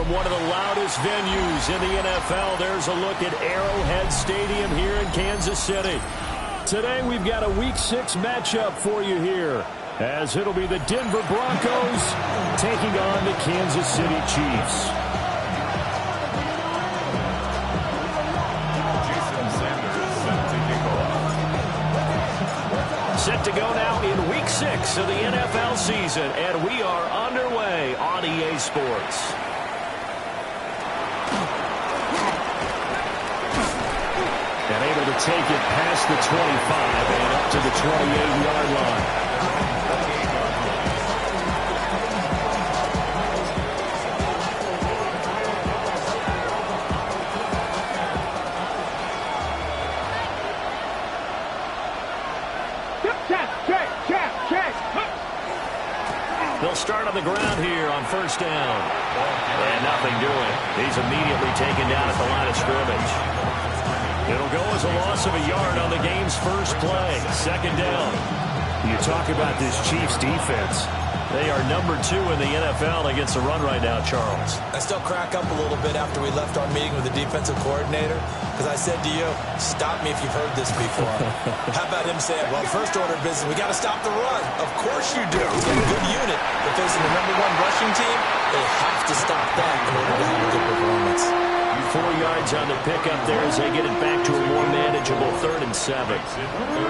from one of the loudest venues in the NFL. There's a look at Arrowhead Stadium here in Kansas City. Today we've got a Week 6 matchup for you here, as it'll be the Denver Broncos taking on the Kansas City Chiefs. Set to go now in Week 6 of the NFL season, and we are underway on EA Sports. And able to take it past the 25 and up to the 28-yard line. They'll start on the ground here on first down. And nothing doing. He's immediately taken down at the line of scrimmage. It'll go as a loss of a yard on the game's first play. Second down. You talk about this Chiefs defense. They are number 2 in the NFL against the run right now, Charles. I still crack up a little bit after we left our meeting with the defensive coordinator, because I said to you, stop me if you've heard this before. How about him saying, well, first order of business, we got to stop the run. Of course you do. He's got a good unit. They're facing the #1 rushing team. They have to stop that in order to have a good performance. 4 yards on the pickup there as they get it back to a more manageable 3rd and 7.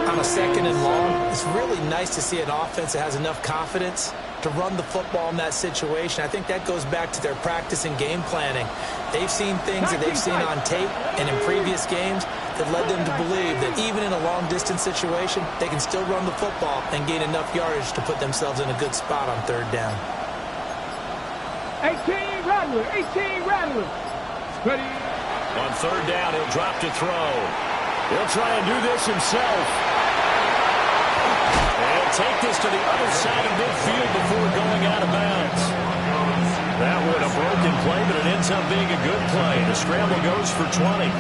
On a 2nd and long, it's really nice to see an offense that has enough confidence to run the football in that situation. I think that goes back to their practice and game planning. They've seen things that they've seen on tape and in previous games that led them to believe that even in a long-distance situation, they can still run the football and gain enough yardage to put themselves in a good spot on 3rd down. 18 Rattler, 18 Rattler. Ready. On 3rd down, he'll drop to throw. He'll try and do this himself. And he'll take this to the other side of midfield before going out of bounds. That would a broken play, but it ends up being a good play. The scramble goes for 20.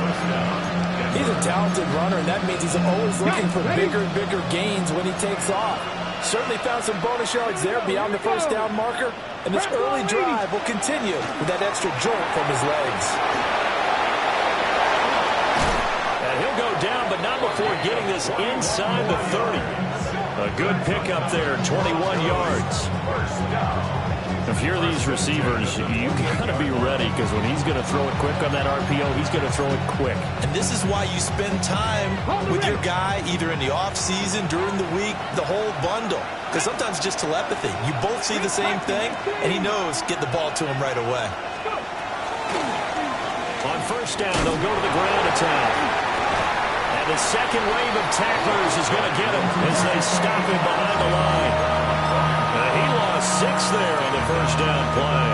He's a talented runner, and that means he's always looking for bigger and bigger gains when he takes off. Certainly found some bonus yards there beyond the first down marker, and this early drive will continue with that extra jolt from his legs. And he'll go down, but not before getting this inside the 30. A good pickup there, 21 yards. If you're these receivers, you got to be ready, because when he's going to throw it quick on that RPO, he's going to throw it quick. And this is why you spend time with your guy either in the offseason, during the week, the whole bundle. Because sometimes just telepathy. You both see the same thing, and he knows get the ball to him right away. On first down, they'll go to the ground attack. And the second wave of tacklers is going to get him as they stop him behind the line. He lost 6 there on the first down play.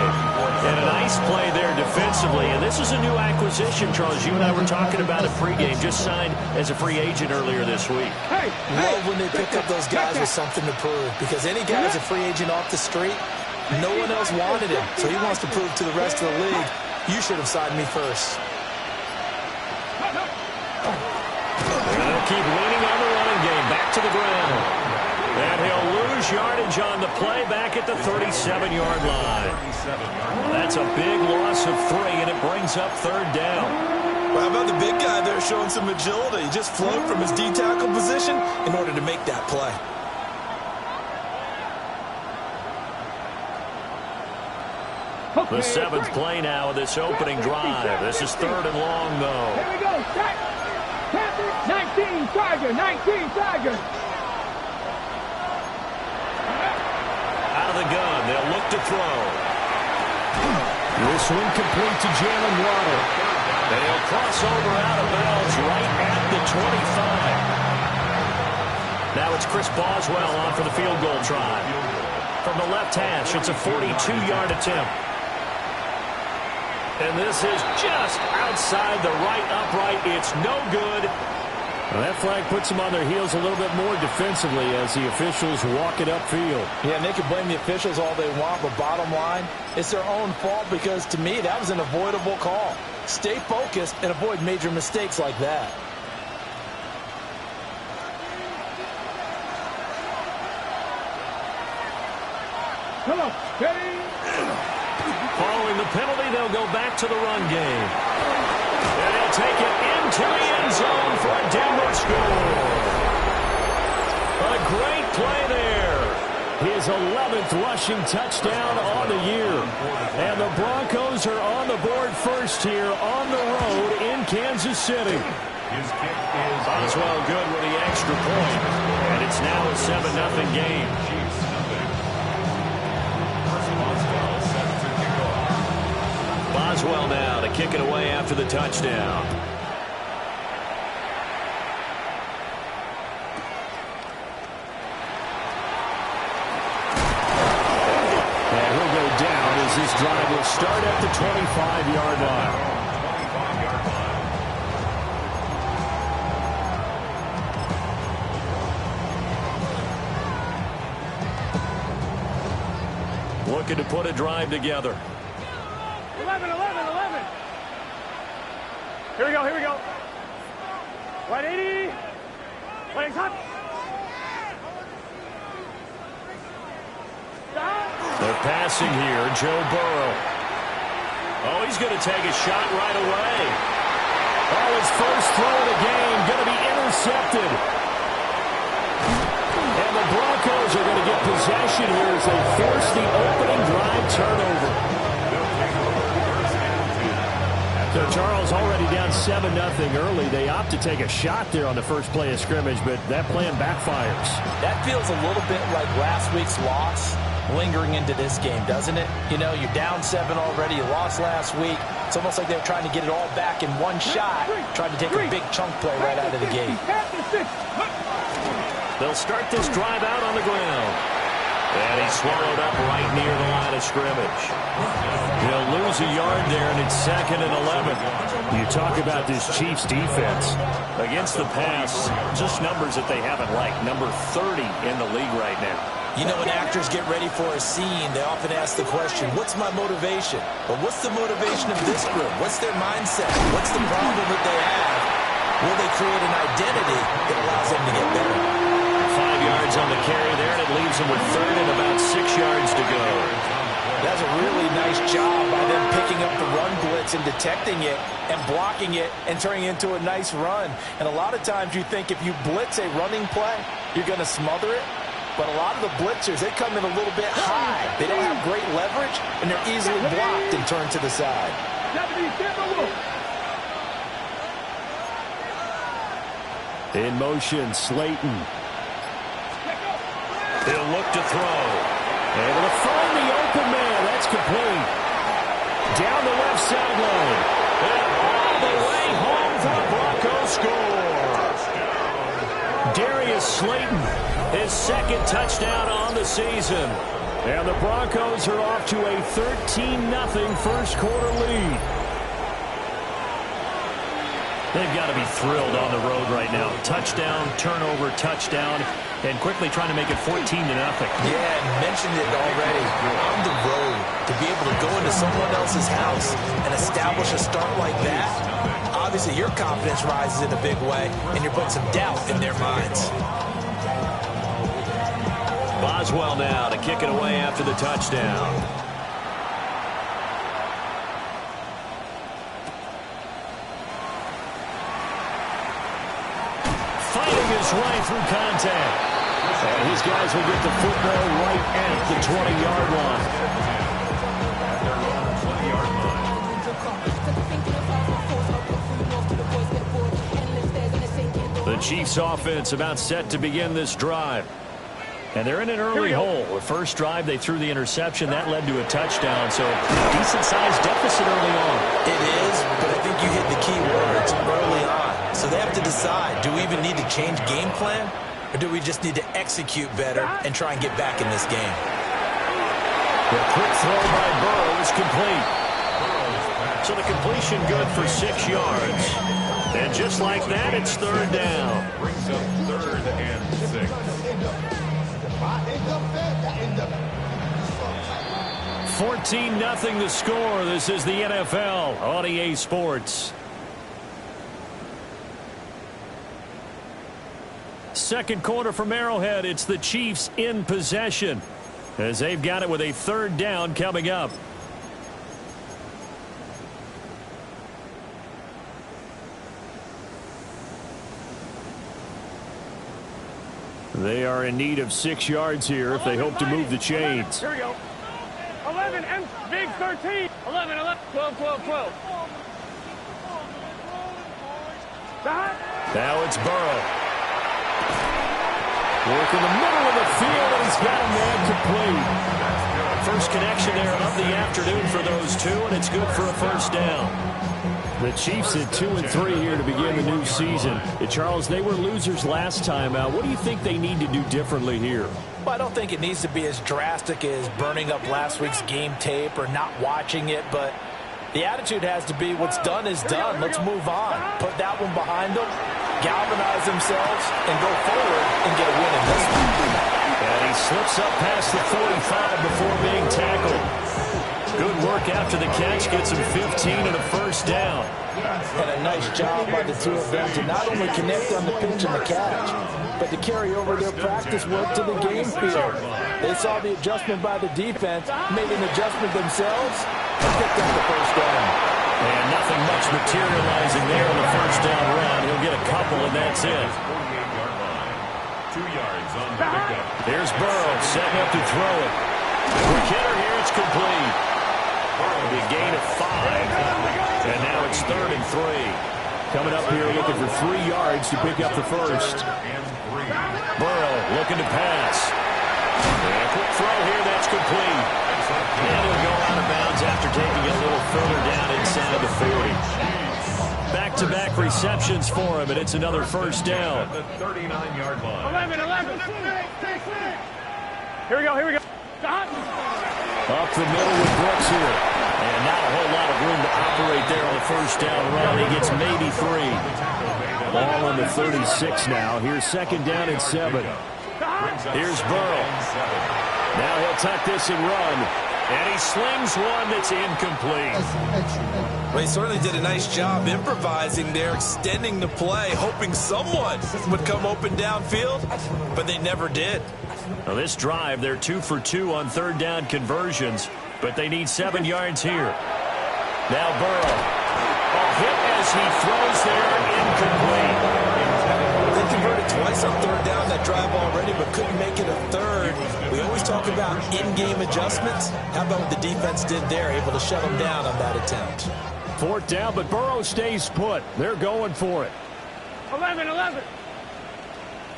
And a nice play there defensively. And this is a new acquisition, Charles. You and I were talking about it pregame. Just signed as a free agent earlier this week. Love when they pick up those guys with something to prove. Because any guy who's a free agent off the street, no one else wanted him. So he wants to prove to the rest of the league, you should have signed me first. They'll keep leaning on the running game. Back to the ground. And he'll lose yardage on the play back at the 37-yard line. That's a big loss of 3, and it brings up 3rd down. Well, how about the big guy there showing some agility? He just flowed from his D-tackle position in order to make that play. The 7th play now of this opening drive. This is 3rd and long, though. Here we go. Start. 19 Charger, 19 Charger. Out of the gun, they'll look to throw. This one complete to Jalen Waddle. They'll cross over out of bounds right at the 25. Now it's Chris Boswell on for the field goal try. From the left hash, it's a 42-yard attempt. And this is just outside the right upright. It's no good. Well, that flag puts them on their heels a little bit more defensively as the officials walk it upfield. Yeah, and they can blame the officials all they want, but bottom line, it's their own fault because, to me, that was an avoidable call. Stay focused and avoid major mistakes like that. Come on, ready? Following the penalty, they'll go back to the run game. And they'll take it into the end zone for a Denver score. A great play there. His 11th rushing touchdown on the year. And the Broncos are on the board first here on the road in Kansas City. Boswell good with the extra point. And it's now a 7-0 game. Boswell now to kick it away after the touchdown. And he'll go down as this drive will start at the 25-yard line. Looking to put a drive together. 11. Here we go. 180. Legs up. They're passing here. Joe Burrow. Oh, he's going to take a shot right away. Oh, his first throw of the game going to be intercepted. And the Broncos are going to get possession here as they force the opening drive turnover. So Charles already down 7-0 early. They opt to take a shot there on the first play of scrimmage, but that plan backfires. That feels a little bit like last week's loss lingering into this game, doesn't it? You know, you're down 7 already. You lost last week. It's almost like they're trying to get it all back in one shot, trying to take a big chunk play right out of the gate. They'll start this drive out on the ground. And he's swallowed up right near the line of scrimmage. He'll lose a yard there, and it's 2nd and 11. You talk about this Chiefs defense. Against the pass, just numbers that they haven't liked. Number 30 in the league right now. You know, when actors get ready for a scene, they often ask the question, what's my motivation? But what's the motivation of this group? What's their mindset? What's the problem that they have? Will they create an identity that allows them to get better? 5 yards on the carry there, and it leaves them with 3rd and about 6 yards to go. That's a really nice job by them picking up the run blitz and detecting it and blocking it and turning it into a nice run. And a lot of times you think if you blitz a running play, you're going to smother it. But a lot of the blitzers, they come in a little bit high. They don't have great leverage, and they're easily blocked and turned to the side. In motion, Slayton. He'll look to throw. Able to find the open man. That's complete. Down the left sideline. And all the way home for the Broncos score. Darius Slayton, his 2nd touchdown on the season. And the Broncos are off to a 13-0 first quarter lead. They've got to be thrilled on the road right now. Touchdown, turnover, touchdown, and quickly trying to make it 14-0. Yeah, I mentioned it already. On the road, to be able to go into someone else's house and establish a start like that, obviously your confidence rises in a big way, and you're putting some doubt in their minds. Boswell now to kick it away after the touchdown. Fighting his way through contact. And his guys will get the football right at the 20-yard line. The Chiefs offense about set to begin this drive. And they're in an early hole. The first drive, they threw the interception. That led to a touchdown. So decent-sized deficit early on. It is, but I think you hit the key words early on. So they have to decide, do we even need to change game plan? Or do we just need to execute better and try and get back in this game? The quick throw by Burrow is complete. So the completion good for 6 yards. And just like that, it's 3rd down. Brings up 3rd and 6. 14-0 the score. This is the NFL on EA Sports. Second quarter from Arrowhead. It's the Chiefs in possession as they've got it with a 3rd down coming up. They are in need of 6 yards here if they hope to move the chains. Here we go. 11, M, big 13. 11, 11, 12, 12, 12. Now it's Burrow. Work in the middle of the field, and he's got a man complete. First connection there of the afternoon for those two, and it's good for a first down. The Chiefs at 2-3 here to begin the new season. Charles, they were losers last time out. What do you think they need to do differently here? Well, I don't think it needs to be as drastic as burning up last week's game tape or not watching it, but the attitude has to be what's done is done. Let's move on. Put that one behind them, galvanize themselves, and go forward and get a win in this one. And he slips up past the 45 before being tackled. Good work after the catch, gets him 15 and a first down. And a nice job by the two of them to not only connect on the pitch and the catch, but to carry over their practice work to the game field. They saw the adjustment by the defense, made an adjustment themselves, and picked up the first down. And nothing much materializing there on the first down run. He'll get a couple, and that's it. 2 yards on the pickup. Here's Burrow setting up to throw it. Quick hitter here, it's complete. A gain of 5. And now it's 3rd and 3. Coming up here looking for 3 yards to pick up the first. Burrow looking to pass. And a quick throw here, that's complete. And he'll go out of bounds after taking it a little further down inside the 40. Back-to-back receptions for him, and it's another first down. The 39-yard line. 11, 11. Here we go, here we go. Up the middle with Brooks here. And not a whole lot of room to operate there on the first down run. He gets maybe 3. Ball on the 36 now. Here's 2nd down and 7. Here's Burrow. Now he'll tuck this and run. And he slings one that's incomplete. Well, he certainly did a nice job improvising there, extending the play, hoping someone would come open downfield, but they never did. Now this drive, they're 2 for 2 on 3rd down conversions, but they need 7 yards here. Now Burrow. A hit as he throws there, incomplete. They converted twice on 3rd down that drive already, but couldn't make it a 3rd. We always talk about in-game adjustments. How about what the defense did there, able to shut them down on that attempt? 4th down, but Burrow stays put. They're going for it. 11, 11.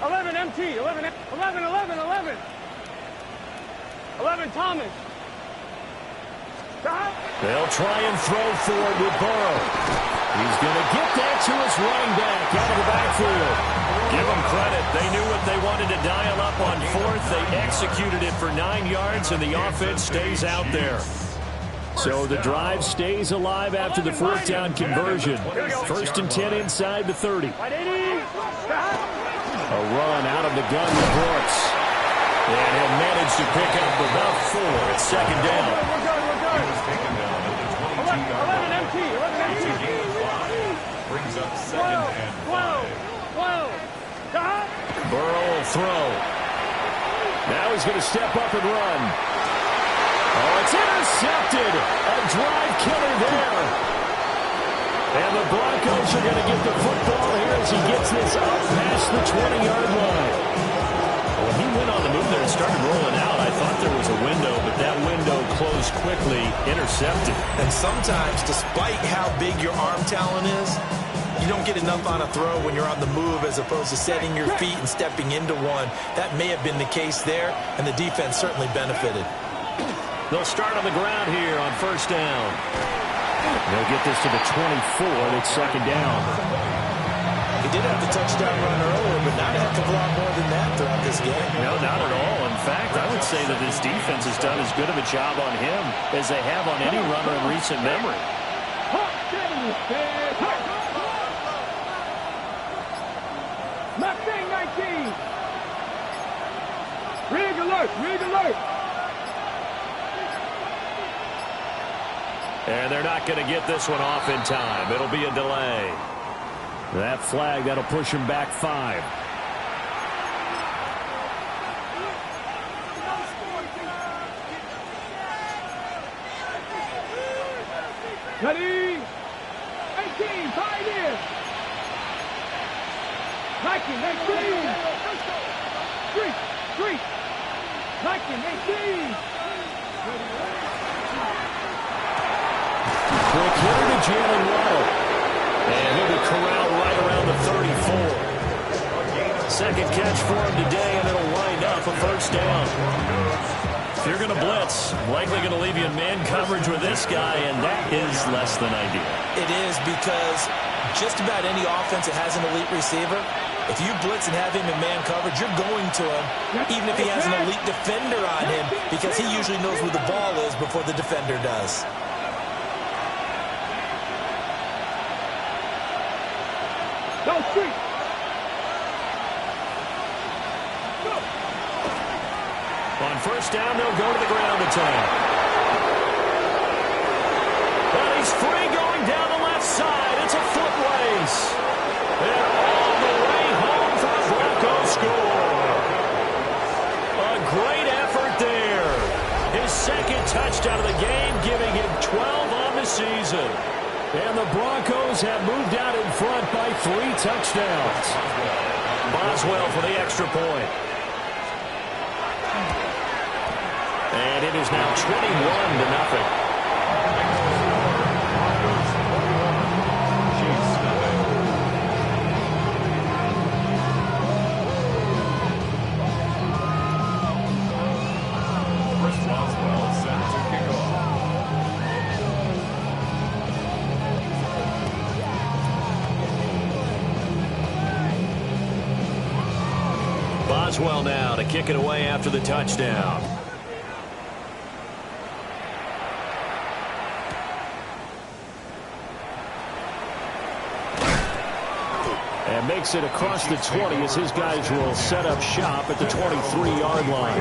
11, MT. 11, 11, 11, 11. 11, Thomas. They'll try and throw for it with Burrow. He's going to get that to his running back out of the backfield. Give them credit. They knew what they wanted to dial up on 4th. They executed it for 9 yards, and the offense stays out there. So the drive stays alive after the 4th down conversion. 1st and 10 inside the 30. A run out of the gun to Brooks. And he'll manage to pick up about 4 at 2nd down. Taken down at the 22-yard line. Brings up 2nd and 5. Burrow will throw. Now he's going to step up and run. Oh, it's intercepted. A drive killer there. And the Broncos are going to get the football here as he gets this up past the 20-yard line. When he went on the move there and started rolling out, I thought there was a window, but that window closed quickly, intercepted. And sometimes, despite how big your arm talent is, you don't get enough on a throw when you're on the move as opposed to setting your feet and stepping into one. That may have been the case there, and the defense certainly benefited. They'll start on the ground here on 1st down. They'll get this to the 24. That's 2nd down. He did have the touchdown run earlier, but not a heck of a lot more than that throughout this game. No, not at all. In fact, I would say that this defense has done as good of a job on him as they have on any runner in recent memory. Mustang 19. Rig alert, rig alert. And they're not going to get this one off in time. It'll be a delay. That flag, that'll push him back 5. Ready? 18, 5 in. 19, 19. Three. 19, 18. Quick hitter to Jalen Waddle. And he'll be corralled right around the 34. Second catch for him today, and it'll wind up a first down. If you're going to blitz, likely going to leave you in man coverage with this guy, and that is less than ideal. It is, because just about any offense that has an elite receiver, if you blitz and have him in man coverage, you're going to him, even if he has an elite defender on him, because he usually knows where the ball is before the defender does. Go, street. On first down, they'll go to the ground attack. And he's free going down the left side. It's a foot race. And all the way home for the Broncos score. A great effort there. His second touchdown of the game, giving him 12 on the season. And the Broncos have moved out in front by 3 touchdowns. Boswell for the extra point. And it is now 21-0. Boswell now to kick it away after the touchdown. And makes it across the 20 as his guys will set up shop at the 23-yard line.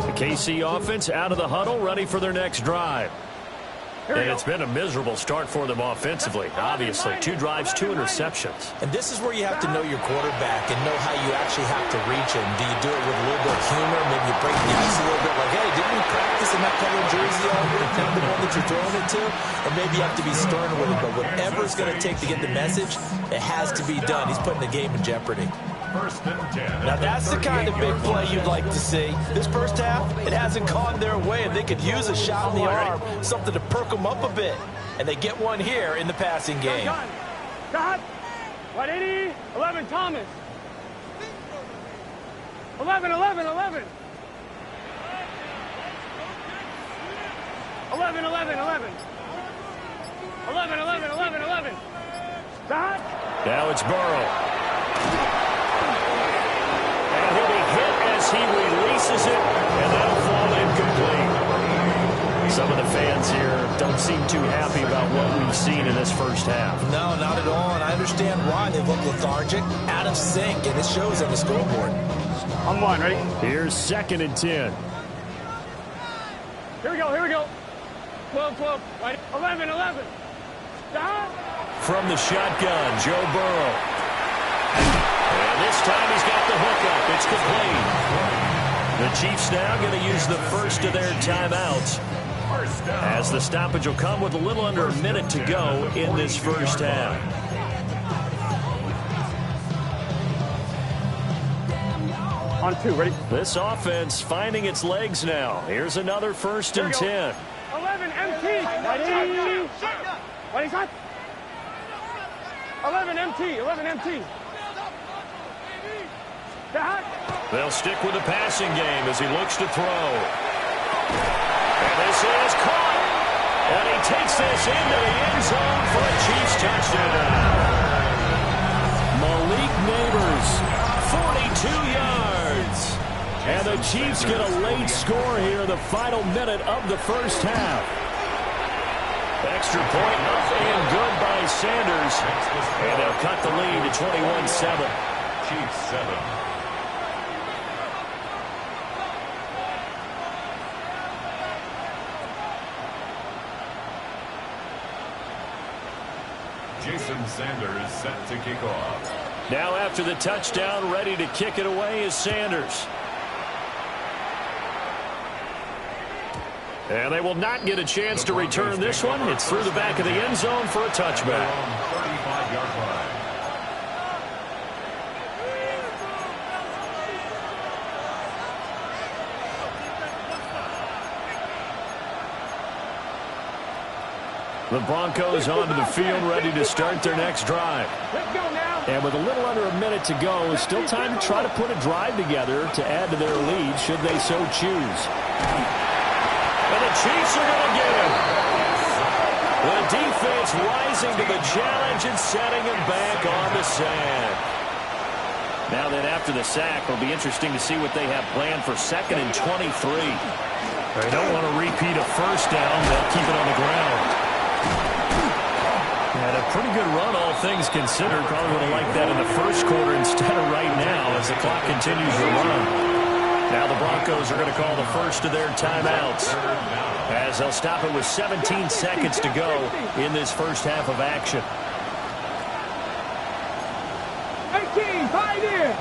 The KC offense out of the huddle, ready for their next drive. And it's been a miserable start for them offensively. Obviously, 2 drives, 2 interceptions. And this is where you have to know your quarterback and know how you actually have to reach him. Do you do it with a little bit of humor? Maybe you break the ice a little bit, like, hey, didn't we practice in that colored jersey all week? Now the one that you're throwing it to? And maybe you have to be stern with it. But whatever it's going to take to get the message, it has to be done. He's putting the game in jeopardy. Now that's the kind of big play you'd like to see. This first half, it hasn't gone their way, and they could use a shot in the arm, something to perk them up a bit. And they get one here in the passing game. Got 180, 11 Thomas. 11. 11, 11. 11, 11, 11. 11, 11, 11, 11. Got. Now it's Burrow. And he'll be hit as he releases it, and that'll fall incomplete. Some of the fans here don't seem too happy about what we've seen in this first half. No, not at all, and I understand why. They look lethargic, out of sync, and it shows on the scoreboard. On 1, ready? Here's 2nd and 10. Here we go. 12, 12, right? 11, 11. Stop. From the shotgun, Joe Burrow. And this time he's got the hookup. It's complete. The Chiefs now going to use the first of their timeouts, as the stoppage will come with a little under a minute to go in this first half. On 2, ready? This offense finding its legs now. Here's another 1st and 10. 11 MT. Ready? Ready, cut. 11 MT. 11 MT. They'll stick with the passing game as he looks to throw. And this is caught. And he takes this into the end zone for a Chiefs touchdown. Malik Neighbors, 42 yards. And the Chiefs get a late score here in the final minute of the first half. Extra point up and good by Sanders. And they'll cut the lead to 21-7. Chiefs 7. Jason Sanders set to kick off. Now after the touchdown, ready to kick it away is Sanders. And they will not get a chance to return this one. It's through the back of the end zone for a touchback. 35-yard line. The Broncos onto the field, ready to start their next drive. Let's go now. And with a little under a minute to go, it's still time to try to put a drive together to add to their lead, should they so choose. And the Chiefs are going to get him. The defense rising to the challenge and setting him back on the sand. Now then, after the sack, it'll be interesting to see what they have planned for 2nd and 23. They don't want to repeat a first down. They'll keep it on the ground. And a pretty good run, all things considered. Probably would have liked that in the first quarter instead of right now as the clock continues to run. Now the Broncos are going to call the first of their timeouts as they'll stop it with 17 seconds to go in this first half of action. 18, right here.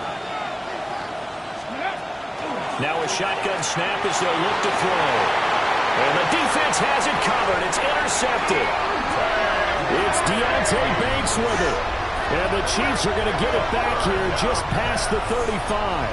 Now a shotgun snap as they'll look to throw. And the defense has it covered. It's intercepted. It's Deontay Banks with it. And the Chiefs are going to get it back here just past the 35.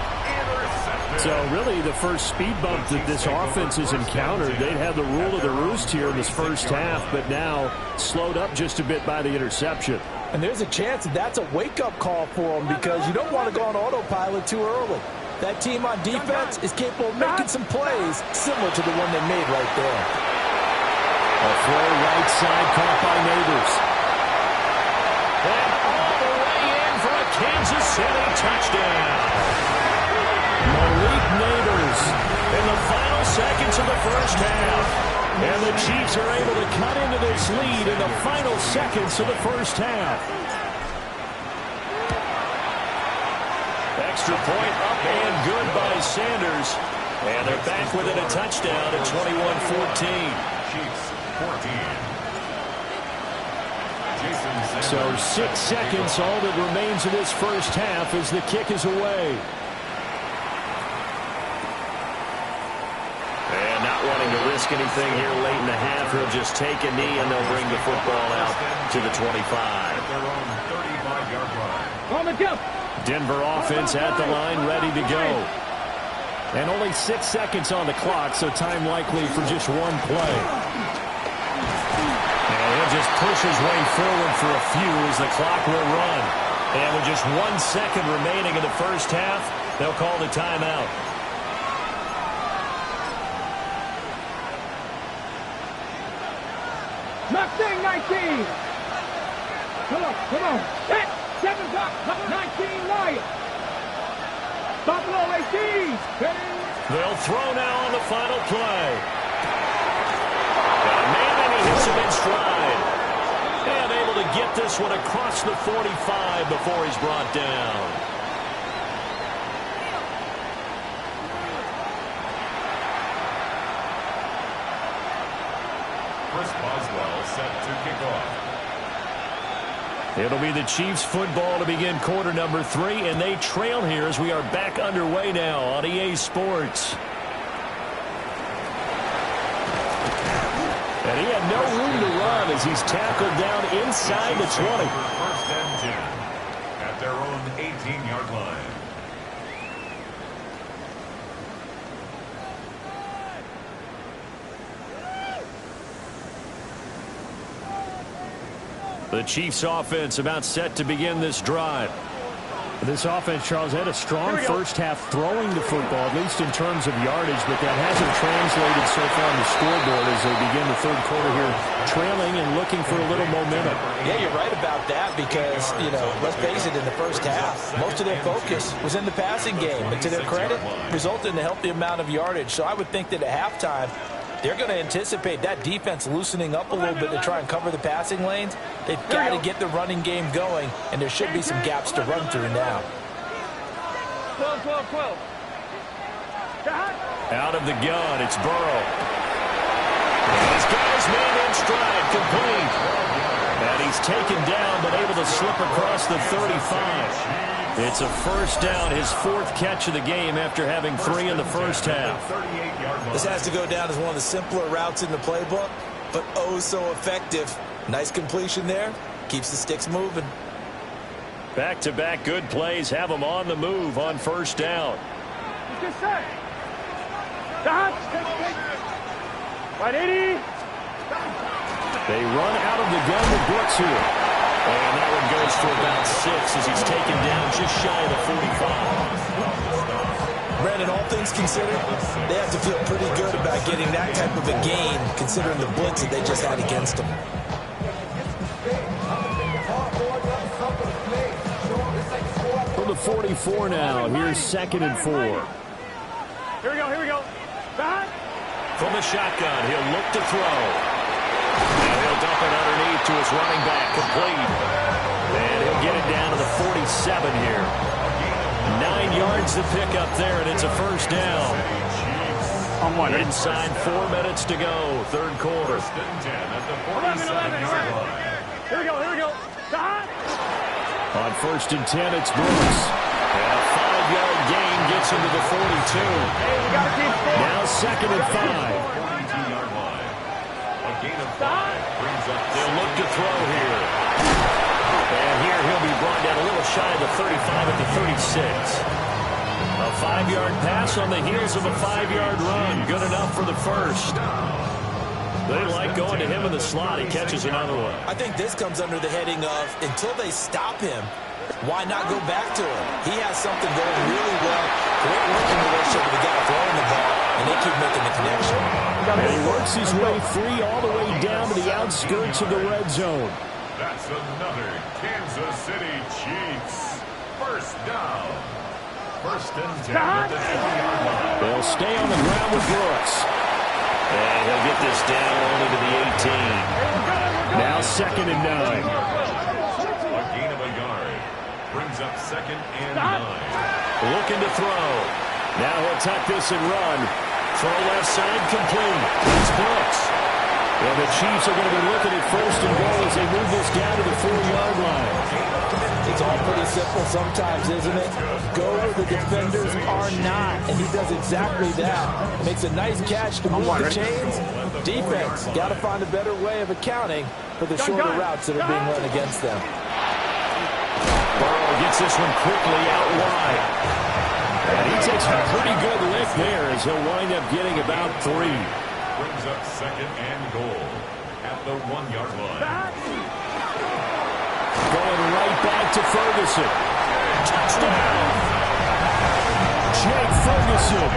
So really the first speed bump that this offense has encountered, they'd have the rule of the roost here in this first half, but now slowed up just a bit by the interception. And there's a chance that that's a wake-up call for them because you don't want to go on autopilot too early. That team on defense is capable of making some plays similar to the one they made right there. A throw right side caught by Neighbors. And all the way in for a Kansas City touchdown. Malik Neighbors In the final seconds of the first half. And the Chiefs are able to cut into this lead in the final seconds of the first half. Extra point up and good by Sanders. And they're back within a touchdown at 21-14. Chiefs 14. So 6 seconds, all that remains of this first half as the kick is away. And not wanting to risk anything here late in the half, he'll just take a knee and they'll bring the football out to the 25. At their own 35-yard line. On the jump. Denver offense at the line, ready to go. And only 6 seconds on the clock, so time likely for just one play. And he'll just push his way forward for a few as the clock will run. And with just 1 second remaining in the first half, they'll call the timeout. Mustang 19. Come on. Set. 7 top. 19 Lions. Buffalo 18. They'll throw now on the final play. And man, he hits him in stride. And able to get this one across the 45 before he's brought down. Chris Boswell set to kick off. It'll be the Chiefs football to begin quarter number 3, and they trail here as we are back underway now on EA Sports. And he had no room to run as he's tackled down inside the 20. First and 10 at their own 18-yard line. The Chiefs offense about set to begin this drive. This offense, Charles, had a strong first half throwing the football, at least in terms of yardage, but that hasn't translated so far on the scoreboard as they begin the third quarter here, trailing and looking for a little momentum. Yeah, you're right about that because, let's face it, in the first half, most of their focus was in the passing game. And to their credit, resulted in a healthy amount of yardage. So I would think that at halftime, they're going to anticipate that defense loosening up a little bit to try and cover the passing lanes. They've got to get the running game going, and there should be some gaps to run through now. 12. Out of the gun, it's Burrow. And he's got his man in stride, complete. And he's taken down, but able to slip across the 35. It's a first down, his 4th catch of the game after having 3 in the first half. This has to go down as one of the simpler routes in the playbook, but oh so effective. Nice completion there. Keeps the sticks moving. Back-to-back good plays have them on the move on first down. Good set. Stop. Right, 80. They run out of the gun with Brooks here. And that one goes for about 6 as he's taken down just shy of the 45. Brandon, all things considered, they have to feel pretty good about getting that type of a gain, considering the blitz that they just had against them. For the 44 now, here's 2nd and 4. Here we go, here we go. Back. From the shotgun, he'll look to throw. And he'll dump it underneath to his running back, complete. And he'll get it down to the 47 here. 9 yards to pick up there, and it's a first down. Inside 4 minutes to go, 3rd quarter. 11. Here we go, here we go. Stop. On 1st and 10, it's Brooks. And a 5-yard gain gets him to the 42. Hey, we got to keep score. Now 2nd and 5. They'll look to throw here. And here he'll be brought down a little shy of the 35 at the 36. A 5-yard pass on the heels of a 5-yard run. Good enough for the first. They like going to him in the slot. He catches another one. I think this comes under the heading of, until they stop him, why not go back to him? He has something going really well. Great working relationship with the guy throwing the ball, and they keep making the connection. And he works his way free all the way down to the outskirts of the red zone. That's another Kansas City Chiefs. First down. 1st and 10 at the 20-yard line. They'll stay on the ground with Brooks. And he'll get this down only to the 18. Now 2nd and 9. A gain of a yard. Brings up 2nd and 9. Looking to throw. Now he'll tuck this and run. Throw left side complete. It's Brooks. And the Chiefs are going to be looking at 1st and goal as they move this down to the 4-yard line. It's all pretty simple sometimes, isn't it? Go where the defenders are not, and he does exactly that. Makes a nice catch to move the chains. Defense, got to find a better way of accounting for the shorter routes that are being run against them. Burrow gets this one quickly out wide. And he takes a pretty good lift there as he'll wind up getting about 3. Brings up 2nd and goal at the 1-yard line. Going right back to Ferguson. Touchdown! Jake Ferguson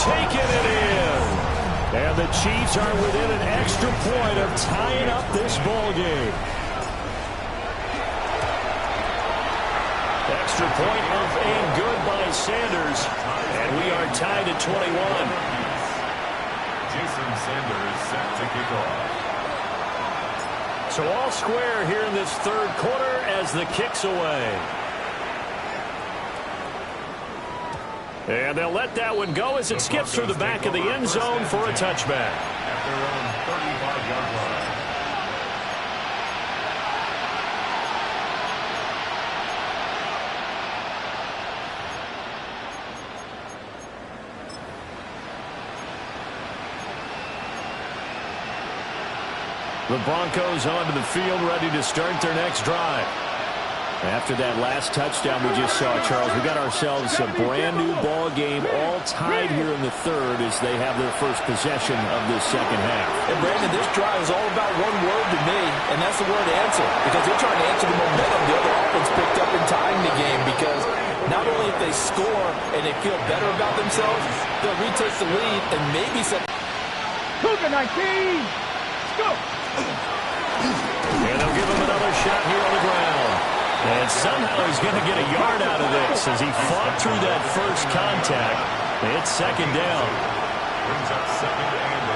taking it in. And the Chiefs are within an extra point of tying up this ball game. Extra point up and good by Sanders. And we are tied at 21. Jason Sanders set to kick off. So all square here in this 3rd quarter as the kick's away. And they'll let that one go as it skips through the back of the end zone for a touchback. At their own 35-yard line. The Broncos onto the field, ready to start their next drive. After that last touchdown we just saw, Charles, we got ourselves a brand-new ball game, all tied here in the 3rd as they have their first possession of this 2nd half. And, Brandon, this drive is all about one word to me, and that's the word answer, because they're trying to answer the momentum the other offense picked up in tying the game, because not only if they score and they feel better about themselves, they'll retake the lead and maybe some... Cougar 19. Go. And they'll give him another shot here on the ground. And somehow he's going to get a yard out of this as he fought through that first contact. It's 2nd down. Brings up 2nd and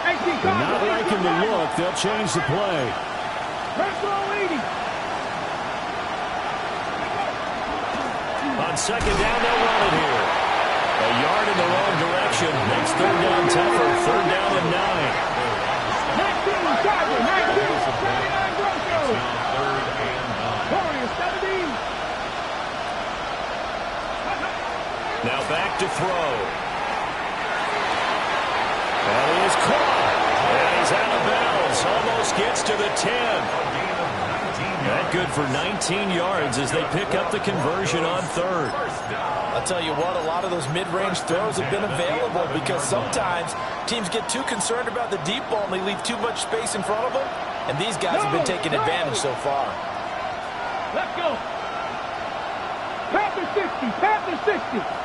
8. And not liking the look, they'll change the play. On 2nd down, they'll run it here. A yard in the wrong direction makes 3rd down tougher. 3rd down and 9. gets to the 10. That good for 19 yards as they pick up the conversion on third. I'll tell you what, a lot of those mid-range throws have been available because sometimes teams get too concerned about the deep ball and they leave too much space in front of them. And these guys have been taking advantage so far. Let's go. Panther 60. Panther 60.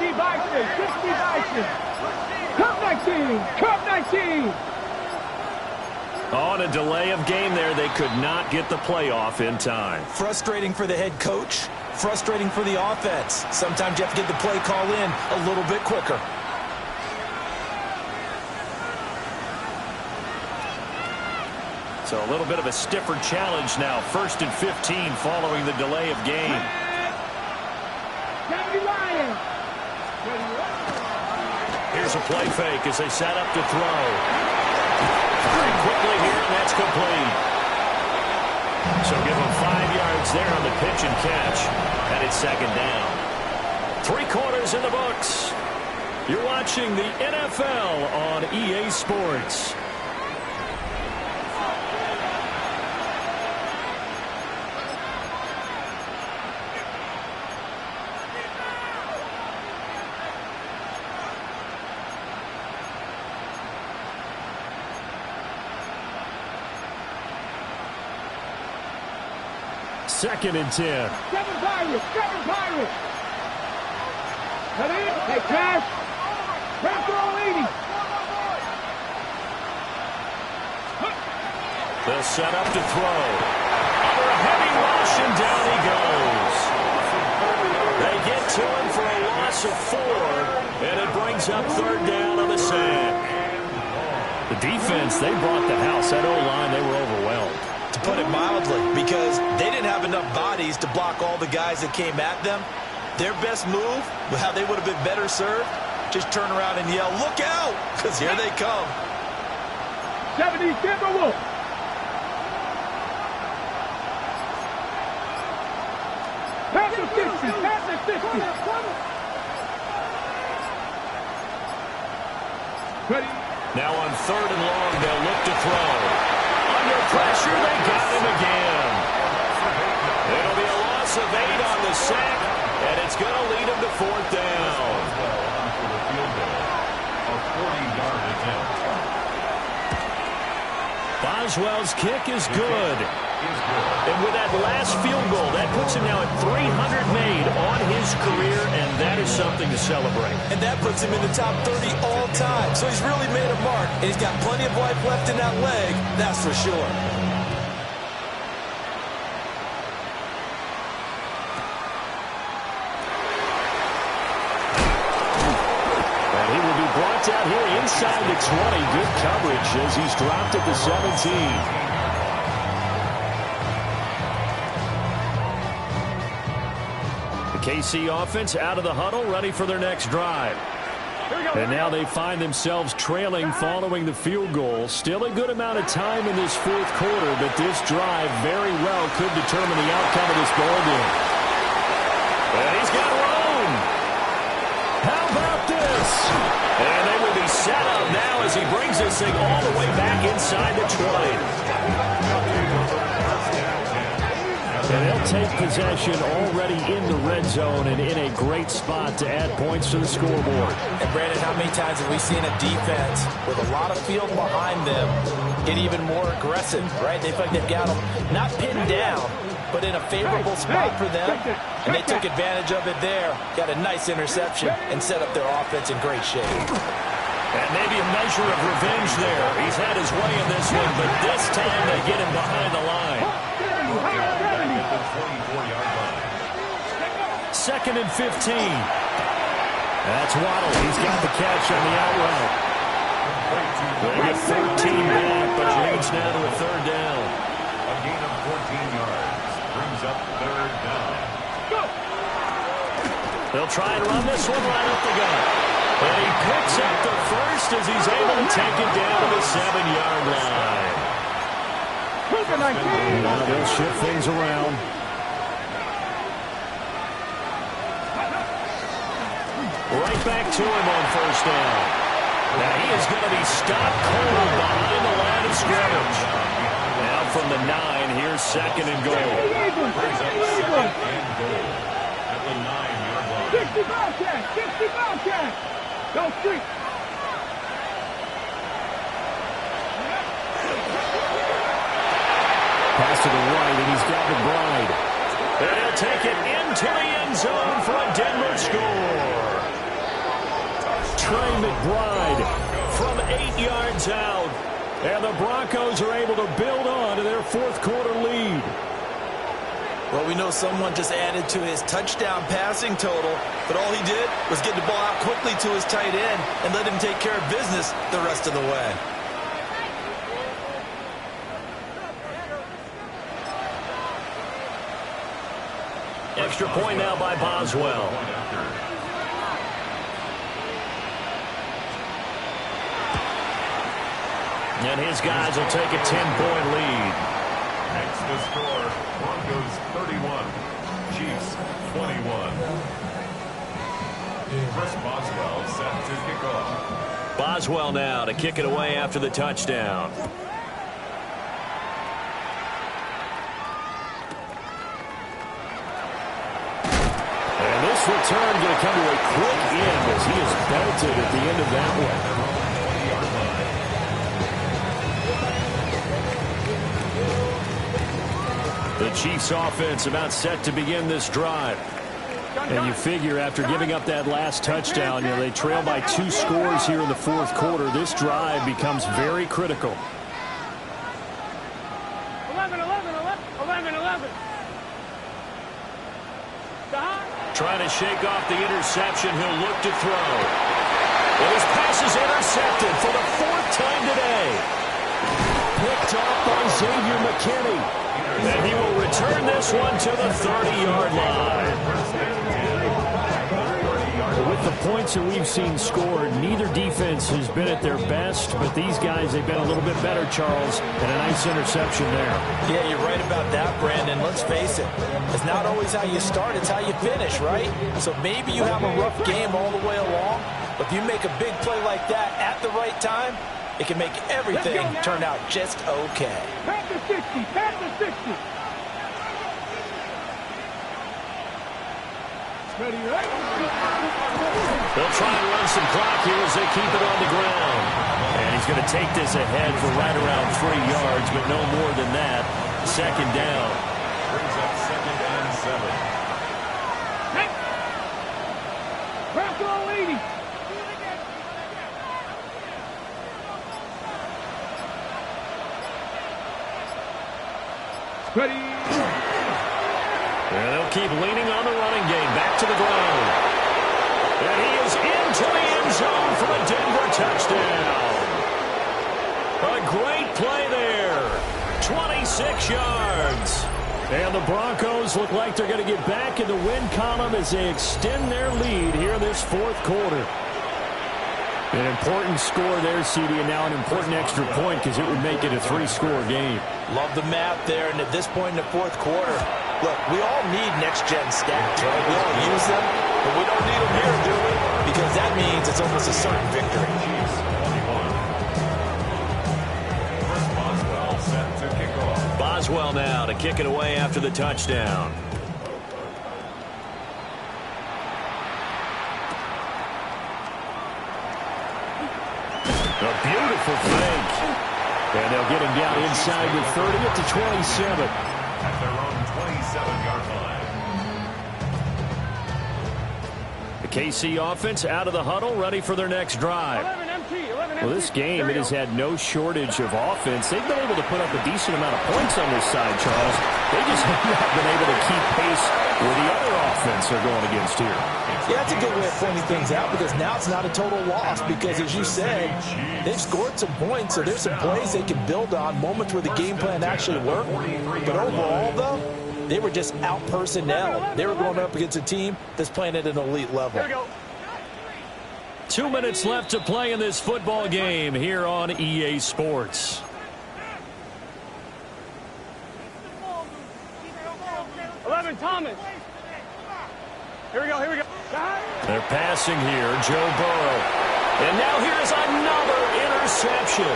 Bison, 60 Bison. Cup 19, Cup 19. On a delay of game there, they could not get the playoff in time. Frustrating for the head coach, frustrating for the offense. Sometimes you have to get the play call in a little bit quicker. So a little bit of a stiffer challenge now. 1st and 15 following the delay of game. Here's a play fake as they set up to throw. Very quickly here, and that's complete. So give them 5 yards there on the pitch and catch. And it's 2nd down. 3 quarters in the books. You're watching the NFL on EA Sports. Second and 10. 7 Pirates, 7 Pirates. Cut in. Hey, Cash. Press all 80. They'll set up to throw. Under a heavy rush, and down he goes. They get to him for a loss of 4, and it brings up 3rd down on the sack. The defense, they brought the house. That O-line, they were overwhelmed. To put it mildly, because they didn't have enough bodies to block all the guys that came at them. Their best move, how they would have been better served, just turn around and yell, "Look out!" Because here they come. 70 Timberwolves. Panther 60, Panther 60. Ready? Now on 3rd and long, they'll look to throw. Under pressure, they got him again. It'll be a loss of 8 on the sack, and it's going to lead him to 4th down. A 40-yard attempt. Boswell's kick is good. And with that last field goal, that puts him now at 300 made on his career, and that is something to celebrate. And that puts him in the top 30 all time. So he's really made a mark, and he's got plenty of life left in that leg, that's for sure. And he will be brought down here inside the 20. Good coverage as he's dropped at the 17. KC offense out of the huddle, ready for their next drive. And now they find themselves trailing following the field goal. Still a good amount of time in this 4th quarter, but this drive very well could determine the outcome of this ball game. And he's got room. How about this? And they will be set up now as he brings this thing all the way back inside the 20. And they'll take possession already in the red zone and in a great spot to add points to the scoreboard. And Brandon, how many times have we seen a defense with a lot of field behind them get even more aggressive, right? They feel like they've got them not pinned down, but in a favorable spot for them. And they took advantage of it there. Got a nice interception and set up their offense in great shape. And maybe a measure of revenge there. He's had his way in this one, but this time they get him behind the line. 2nd and 15. That's Waddle. He's got the catch on the out route. They get 13 back, but it leads now to a 3rd down. A gain of 14 yards brings up 3rd down. They'll try and run this one right up the gut. And he picks up the first as he's able to take it down to the 7-yard line. Now they'll shift things around. Right back to him on first down. Now he is going to be stopped cold behind the line of scrimmage. Now from the 9, here's second and goal. 60 Bobcat! 60 Bobcat! Go street! Pass to the right, and he's got McBride. And he'll take it into the end zone for a Denver score. Trey McBride from 8 yards out. And the Broncos are able to build on to their fourth-quarter lead. Well, we know someone just added to his touchdown passing total, but all he did was get the ball out quickly to his tight end and let him take care of business the rest of the way. Extra point now by Boswell. And his guys will take a 10-point lead. Next to score, Broncos 31, Chiefs 21. Chris Boswell set to kick off. Boswell now to kick it away after the touchdown. And this return going to come to a quick end as he is belted at the end of that one. The Chiefs offense about set to begin this drive. And you figure after giving up that last touchdown, they trail by 2 scores here in the fourth quarter. This drive becomes very critical. 11. Trying to shake off the interception. He'll look to throw. And his pass is intercepted for the 4th time today. Picked off by Xavier McKinney. And he will return this one to the 30-yard line. With the points that we've seen scored, neither defense has been at their best, but these guys, they've been a little bit better, Charles, and a nice interception there. Yeah, you're right about that, Brandon. Let's face it. It's not always how you start, it's how you finish, right? So maybe you have a rough game all the way along, but if you make a big play like that at the right time, it can make everything turn out just okay. Pass the 60. Pass the 60. Ready, right? They'll try and run some clock here as they keep it on the ground. And he's going to take this ahead for right around 3 yards, but no more than that. Second down. Brings up 2nd and 7. Hey! Pass it on 80. Ready. And they'll keep leaning on the running game. Back to the ground. And he is into the end zone for a Denver touchdown. A great play there. 26 yards. And the Broncos look like they're going to get back in the win column as they extend their lead here in this fourth quarter. An important score there, CD, and now an important extra point because it would make it a 3-score game. Love the map there, and at this point in the fourth quarter, look, we all need next-gen stats, right? We all use them, but we don't need them here, do we? Because that means it's almost a certain victory. Chiefs 21. Chris Boswell set to kick off. Boswell now to kick it away after the touchdown. A beautiful fake. And they'll get him down inside the 30 at the 27. At their own 27-yard line. The KC offense out of the huddle, ready for their next drive. 11 MT. 11 MT. Well, this game, it has had no shortage of offense. They've been able to put up a decent amount of points on this side, Charles. They just have not been able to keep pace with the other offense they're going against here. Yeah, that's a good way of pointing things out because now it's not a total loss because, as you said, they've scored some points, so there's some plays they can build on, moments where the game plan actually worked. But overall, though, they were just out-personnel. They were going up against a team that's playing at an elite level. Here we go. 2 minutes left to play in this football game here on EA Sports. 11 Thomas. Here we go. They're passing here, Joe Burrow. And now here's another interception.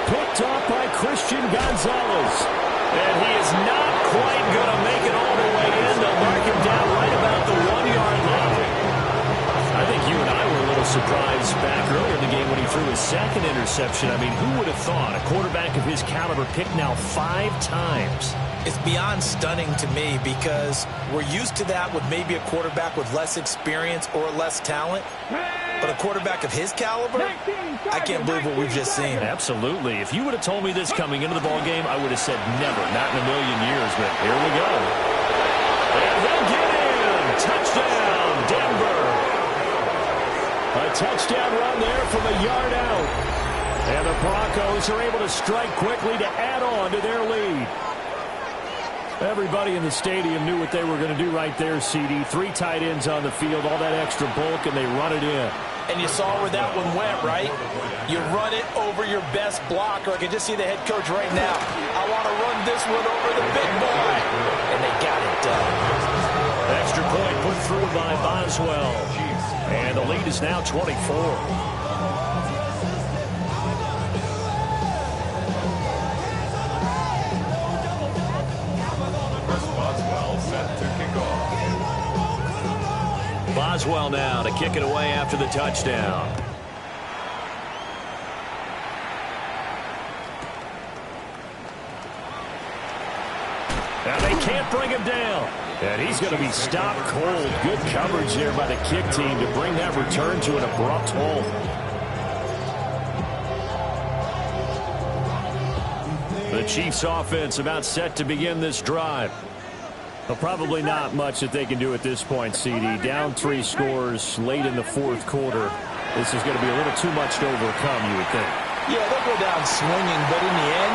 Picked off by Christian Gonzalez. And he is not quite going to make it all the way in. They'll mark him down right about the 1-yard line. I think you and I were a little surprised back earlier in the game when he threw his second interception. I mean, who would have thought a quarterback of his caliber picked now 5 times? It's beyond stunning to me because we're used to that with maybe a quarterback with less experience or less talent. But a quarterback of his caliber, I can't believe what we've just seen. Absolutely. If you would have told me this coming into the ballgame, I would have said never, not in a million years. But here we go. And they'll get in. Touchdown, Denver. A touchdown run there from a yard out. And the Broncos are able to strike quickly to add on to their lead. Everybody in the stadium knew what they were going to do right there, CD. 3 tight ends on the field, all that extra bulk, and they run it in. And you saw where that one went, right? You run it over your best blocker. I can just see the head coach right now. I want to run this one over the big boy. And they got it done. Extra point put through by Boswell. And the lead is now 24. Boswell now to kick it away after the touchdown. Now they can't bring him down. And he's going to be stopped cold. Good coverage there by the kick team to bring that return to an abrupt halt. The Chiefs offense about set to begin this drive. Well, probably not much that they can do at this point, CD. Down 3 scores late in the 4th quarter. This is going to be a little too much to overcome, you would think. Yeah, they'll go down swinging, but in the end,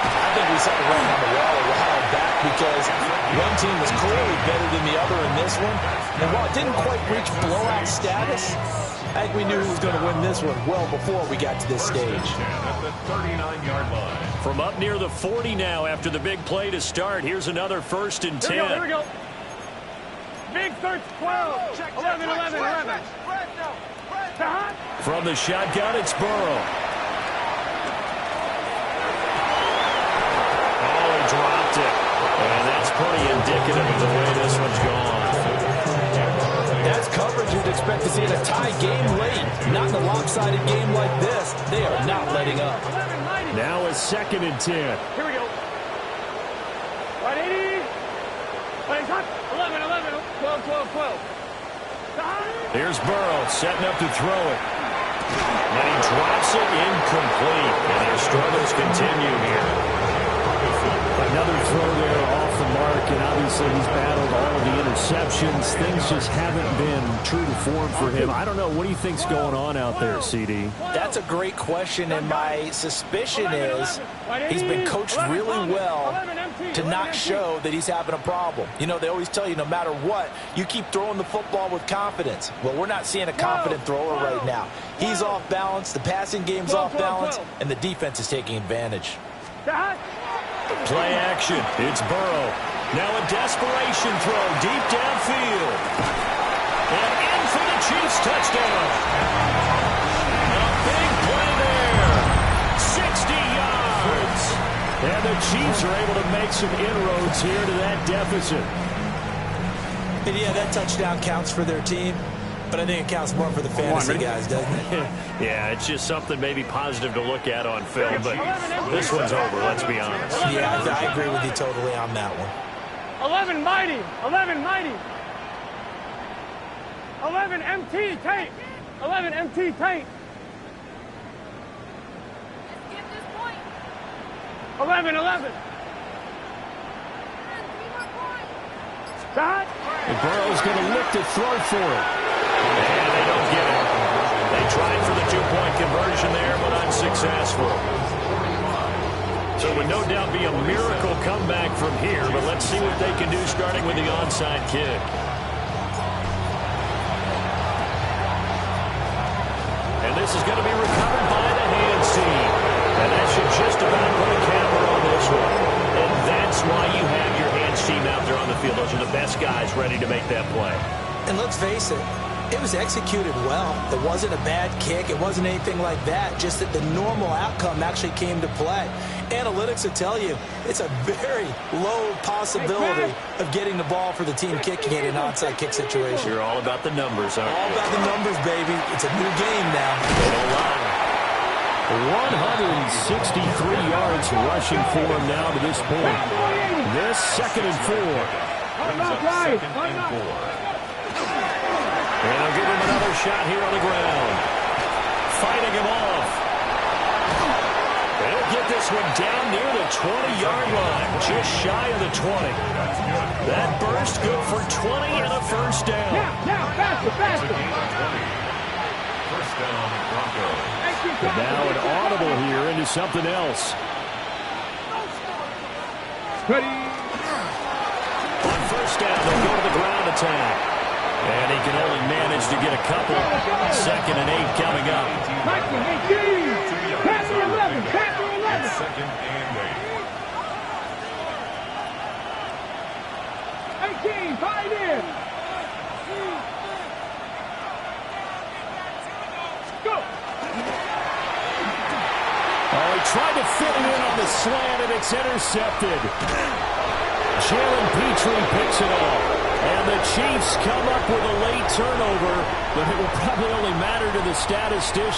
I think we saw the writing on the wall a while back because one team was clearly better than the other in this one. And while it didn't quite reach blowout status, I think we knew who was going to win this one well before we got to this stage. At the 39-yard line. From up near the 40 now after the big play to start. Here's another 1st and 10. Here we go. Big search, 12, 11. From the shotgun, it's Burrow. Oh, he dropped it. And that's pretty indicative of the way this one's gone. That's coverage you'd expect to see in a tie game late. Not in a lopsided game like this. They are not letting up. Now a 2nd and 10. Here we go. 180. 11, 12. Here's Burrow setting up to throw it. And he drops it incomplete. And their struggles continue here. Another throw there off the mark, and obviously he's battled all of the interceptions. Things just haven't been true to form for him. I don't know. What do you think's going on out there, CD? That's a great question, and my suspicion is he's been coached really well to not show that he's having a problem. You know, they always tell you no matter what, you keep throwing the football with confidence. Well, we're not seeing a confident thrower right now. He's off balance, the passing game's off balance, and the defense is taking advantage. Play action. It's Burrow. Now a desperation throw deep downfield. And in for the Chiefs touchdown. A big play there. 60 yards. And the Chiefs are able to make some inroads here to that deficit. And yeah, that touchdown counts for their team, but I think it counts more for the fantasy guys, doesn't it? Yeah, it's just something maybe positive to look at on film, but this one's over, let's be honest. Yeah, I agree with you totally on that one. 11 mighty. 11 MT tank. 11 MT tank. 11. Stop. And Burrow's going to look to throw for it. And they don't get it. They tried for the 2-point conversion there, but unsuccessful. So it would no doubt be a miracle comeback from here, but let's see what they can do starting with the onside kick. And this is going to be recovered by the hands team. And that should just about put a camera on this one. And that's why you have your hands team out there on the field. Those are the best guys ready to make that play. And let's face it, it was executed well. It wasn't a bad kick. It wasn't anything like that. Just that the normal outcome actually came to play. Analytics will tell you it's a very low possibility of getting the ball for the team kicking it in an onside kick situation. You're all about the numbers, aren't you? All about the numbers, baby. It's a new game now. They don't lie. 163 yards rushing for him now to this point. This 2nd and 4. And they'll give him another shot here on the ground. Fighting him off. They'll get this one down near the 20-yard line. Just shy of the 20. That burst good for 20 and a first down. Now, faster. First down, Broncos. But now an audible here into something else. Ready. On first down, they'll go to the ground attack. And he can only manage to get a couple. 2nd and 8 coming up. Pass 11. Second and 18, 5 in. Go. Oh, he tried to fit it in on the slant, and it's intercepted. Jalen Petrie picks it off. And the Chiefs come up with a late turnover, but it will probably only matter to the statistician.